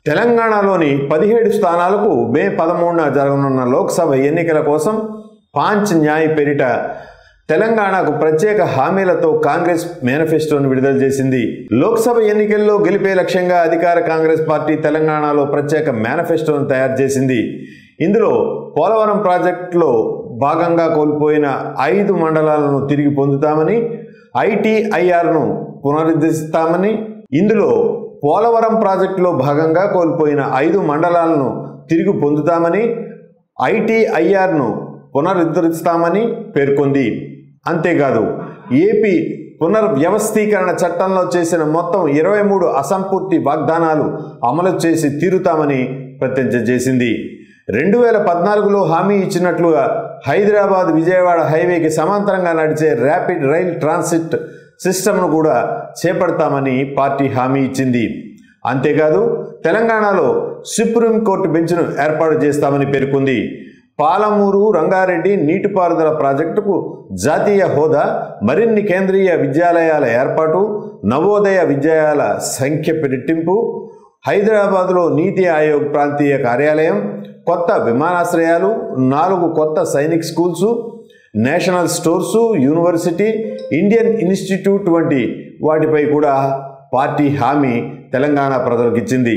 తెలంగాణలోని 17 స్థానాలకు మే 13న జరగనున్న లోక్సభ ఎన్నికల కోసం పాంచ్ న్యాయ్ పేరిట తెలంగాణకు ప్రత్యేక హామీలతో కాంగ్రెస్ మేనిఫెస్టోను విడుదల చేసింది. లోక్సభ ఎన్నికల్లో గెలిపే లక్ష్యంగా అధికార కాంగ్రెస్ పార్టీ తెలంగాణలో ప్రత్యేక మేనిఫెస్టోను తయారు చేసింది. ఇందులో పోలవరం ప్రాజెక్టులో భాగంగా కోల్పోయిన 5 మండలాలను తిరిగి పొందుతామని, ఐటీఐఆర్ను పునరుద్ధరిస్తామని, ఇందులో పోలవరం ప్రాజెక్టులో భాగంగా కోల్పోయిన 5 మండలాలను తిరిగి పొందుతామని, ఐటీఐఆర్ను పునరుద్ధరిస్తామని పేర్కొంది. అంతేకాదు, ఏపీ పునర్వ్యవస్థీకరణ చట్టంలో చేసిన మొత్తం 23 అసంపూర్తి వాగ్దానాలు అమలు చేసి తీరుతామని ప్రతిజ్ఞ చేసింది. 2014లో హామీ ఇచ్చినట్లుగా హైదరాబాద్ విజయవాడ హైవేకి సమాంతరంగా నడిచే ర్యాపిడ్ రైల్ ట్రాన్సిట్ సిస్టమ్ను కూడా చేపడతామని పార్టీ హామీ ఇచ్చింది. అంతేకాదు, తెలంగాణలో సుప్రీంకోర్టు బెంచ్ను ఏర్పాటు చేస్తామని పేర్కొంది. పాలమూరు రంగారెడ్డి నీటిపారుదల ప్రాజెక్టుకు జాతీయ హోదా, మరిన్ని కేంద్రీయ విద్యాలయాల ఏర్పాటు, నవోదయ విద్యాలయాల సంఖ్య రెట్టింపు, హైదరాబాద్లో నీతి ఆయోగ్ ప్రాంతీయ కార్యాలయం, కొత్త విమానాశ్రయాలు, 4 కొత్త Sainik schools, national stores, university, Indian institute వంటి వాటిపై కూడా పార్టీ హామీ తెలంగాణ ప్రజలకు ఇచ్చింది.